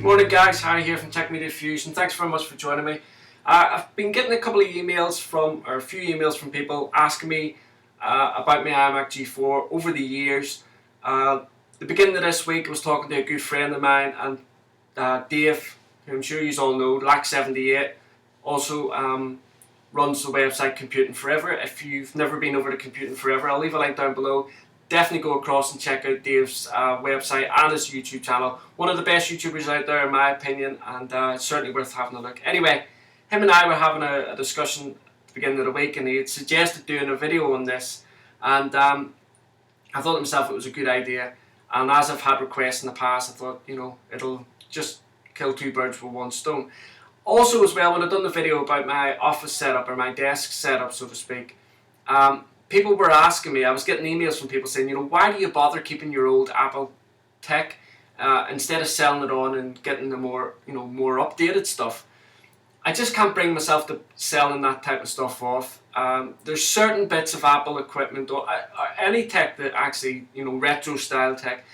Morning guys, Harry here from Tech Media Fusion. Thanks very much for joining me. I've been getting a few emails from people asking me about my iMac G4 over the years. The beginning of this week I was talking to a good friend of mine, and Dave, who I'm sure you all know, Lack78, also runs the website Computing Forever. If you've never been over to Computing Forever, I'll leave a link down below. Definitely go across and check out Dave's website and his YouTube channel. One of the best YouTubers out there in my opinion, and certainly worth having a look. Anyway, him and I were having a discussion at the beginning of the week, and he had suggested doing a video on this, and I thought to myself it was a good idea. And as I've had requests in the past, I thought, you know, it'll just kill two birds with one stone. Also as well, when I've done the video about my office setup, or my desk setup so to speak, people were asking me, I was getting emails from people saying, you know, why do you bother keeping your old Apple tech instead of selling it on and getting the more updated stuff? I just can't bring myself to selling that type of stuff off. There's certain bits of Apple equipment or any tech that actually, you know, retro style tech,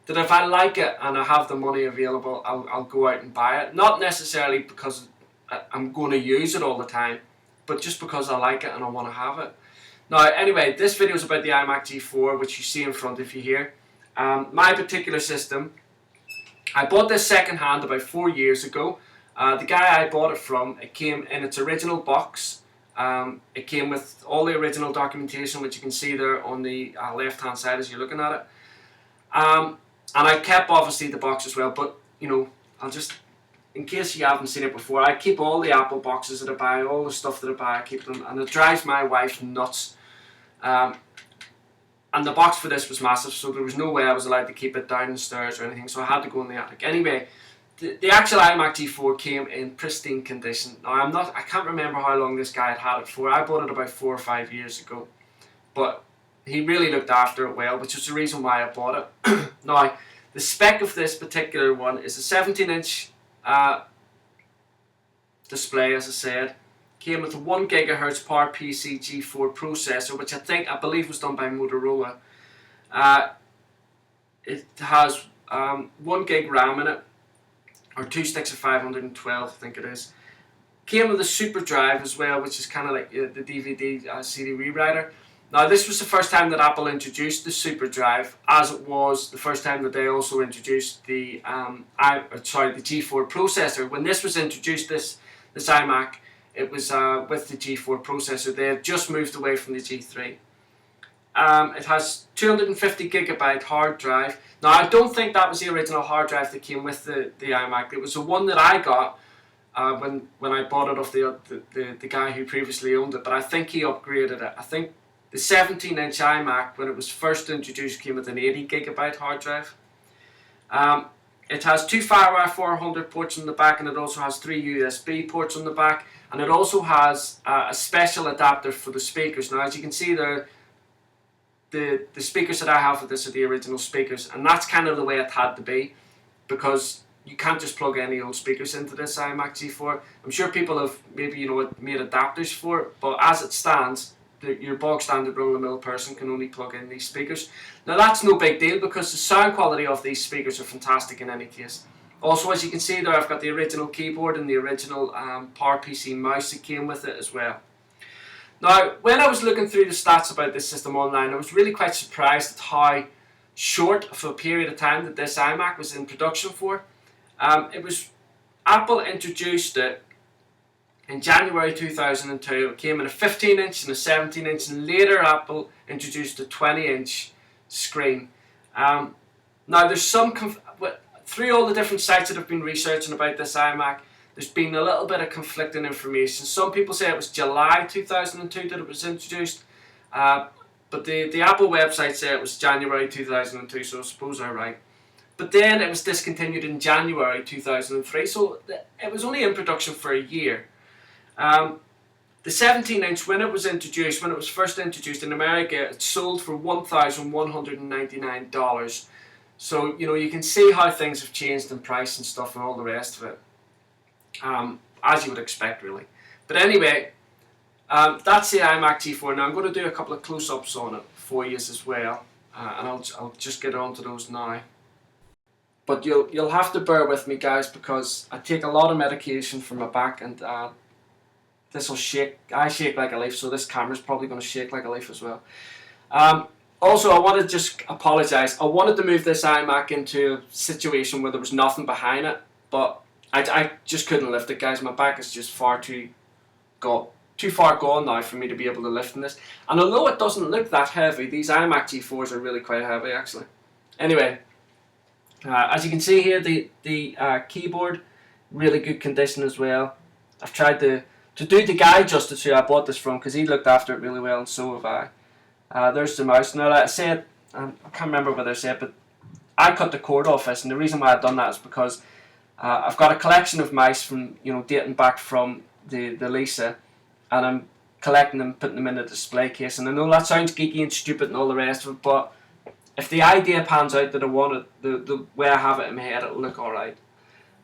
that if I like it and I have the money available, I'll go out and buy it. Not necessarily because I'm going to use it all the time, but just because I like it and I want to have it. Now, anyway, this video is about the iMac G4, which you see in front of you here. My particular system, I bought this second hand about 4 years ago. The guy I bought it from, it came in its original box. It came with all the original documentation, which you can see there on the left hand side as you're looking at it. And I kept obviously the box as well, but you know, I'll just, in case you haven't seen it before, I keep all the Apple boxes that I buy, all the stuff that I buy, I keep them, and it drives my wife nuts. And the box for this was massive, so there was no way I was allowed to keep it down the stairs or anything, so I had to go in the attic. Anyway, the actual iMac G4 came in pristine condition. Now I can't remember how long this guy had it for. I bought it about 4 or 5 years ago, but he really looked after it well, which is the reason why I bought it. Now, the spec of this particular one is a 17-inch display, as I said. Came with a 1 GHz PowerPC G4 processor, which I believe was done by Motorola. It has 1 gig RAM in it, or 2 sticks of 512, I think it is. Came with a super drive as well, which is kind of like the DVD CD rewriter. Now, this was the first time that Apple introduced the super drive, as it was the first time that they also introduced the G4 processor. When this was introduced, this iMac, it was with the G4 processor. They had just moved away from the G3. It has 250 gigabyte hard drive. Now, I don't think that was the original hard drive that came with the iMac. It was the one that I got when I bought it off the guy who previously owned it, but I think he upgraded it. I think the 17-inch iMac, when it was first introduced, came with an 80 gigabyte hard drive. It has 2 FireWire 400 ports on the back, and it also has 3 USB ports on the back, and it also has a special adapter for the speakers. Now, as you can see there, the speakers that I have for this are the original speakers, and that's kind of the way it had to be, because you can't just plug any old speakers into this iMac G4. I'm sure people have maybe, you know, made adapters for it, but as it stands, your bog standard run-of-the-mill person can only plug in these speakers. Now, that's no big deal because the sound quality of these speakers are fantastic in any case. Also, as you can see there, I've got the original keyboard and the original PowerPC mouse that came with it as well. Now, when I was looking through the stats about this system online, I was really quite surprised at how short of a period of time that this iMac was in production for. Apple introduced it in January 2002. It came in a 15-inch and a 17-inch, and later Apple introduced a 20-inch screen. Now, there's through all the different sites that have been researching about this iMac, there's been a little bit of conflicting information. Some people say it was July 2002 that it was introduced, but the Apple website said it was January 2002, so I suppose they're right. But then it was discontinued in January 2003, so it was only in production for a year. The 17-inch, when it was first introduced in America, it sold for $1,199. So, you know, you can see how things have changed in price and stuff and all the rest of it, as you would expect, really. But anyway, that's the iMac G4. Now, I'm going to do a couple of close-ups on it for you as well, and I'll just get on to those now. But you'll have to bear with me, guys, because I take a lot of medication for my back, and this will shake. I shake like a leaf, so this camera's probably going to shake like a leaf as well. Also, I want to just apologise. I wanted to move this iMac into a situation where there was nothing behind it, but I just couldn't lift it, guys. My back is just too far gone now for me to be able to lift in this. And although it doesn't look that heavy, these iMac G4s are really quite heavy, actually. Anyway, as you can see here, the keyboard, really good condition as well. I've tried to do the guy justice who I bought this from, because he looked after it really well, and so have I. There's the mouse. Now, like I said, I can't remember what I said, but I cut the cord off this, and the reason why I've done that is because I've got a collection of mice from, dating back from the Lisa, and I'm collecting them, putting them in a display case. And I know that sounds geeky and stupid and all the rest of it, but if the idea pans out that I want it, the way I have it in my head, it'll look alright.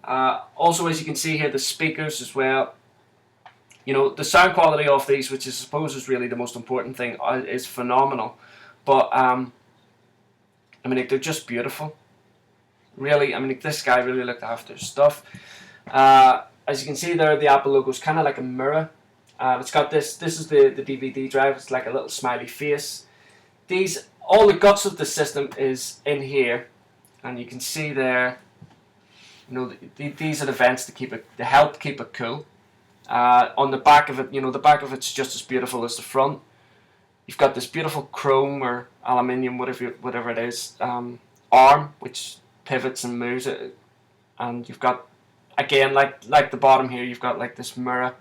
Also, as you can see here, the speakers as well. The sound quality of these, which I suppose is really the most important thing, is phenomenal. But, they're just beautiful. Really, this guy really looked after his stuff. As you can see there, the Apple logo is kind of like a mirror. It's got this is the DVD drive. It's like a little smiley face. All the guts of the system is in here, and you can see there, these are the vents to help keep it cool. On the back of it, the back of it's just as beautiful as the front. You've got this beautiful chrome or aluminium, whatever it is, arm which pivots and moves it, and you've got, again, like the bottom here, you've got like this mirror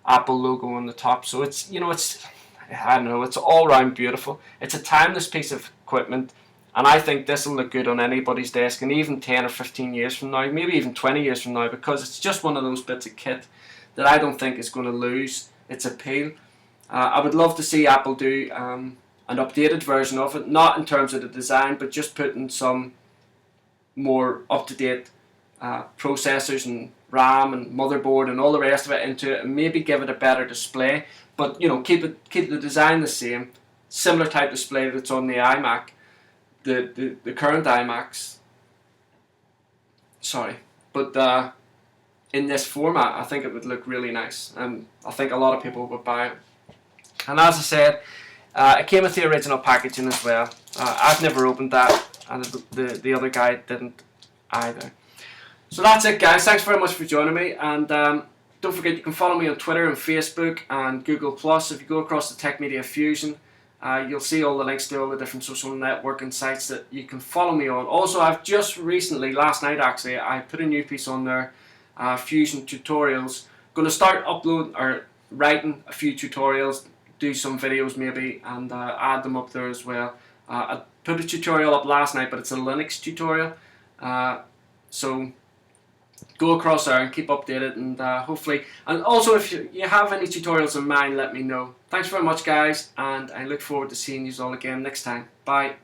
Apple logo on the top. So it's it's all round beautiful. It's a timeless piece of equipment, and I think this will look good on anybody's desk, and even 10 or 15 years from now, maybe even 20 years from now, because it's just one of those bits of kit that I don't think is going to lose its appeal. I would love to see Apple do an updated version of it, not in terms of the design, but just putting some more up-to-date processors and RAM and motherboard and all the rest of it into it, and maybe give it a better display, but keep the design the same, similar type display that's on the iMac, the current iMacs. Sorry, but in this format, I think it would look really nice, and I think a lot of people would buy it. And as I said, it came with the original packaging as well. I've never opened that, and the other guy didn't either. So that's it, guys. Thanks very much for joining me, and don't forget you can follow me on Twitter and Facebook and Google+. If you go across the Tech Media Fusion, you'll see all the links to all the different social networking sites that you can follow me on. Also, I've just recently, last night actually, I put a new piece on there, Fusion Tutorials. Going to start uploading or writing a few tutorials, do some videos maybe, and add them up there as well. I put a tutorial up last night, but it's a Linux tutorial. So go across there and keep updated, and hopefully, and also if you have any tutorials in mind, let me know. Thanks very much, guys, and I look forward to seeing you all again next time. Bye.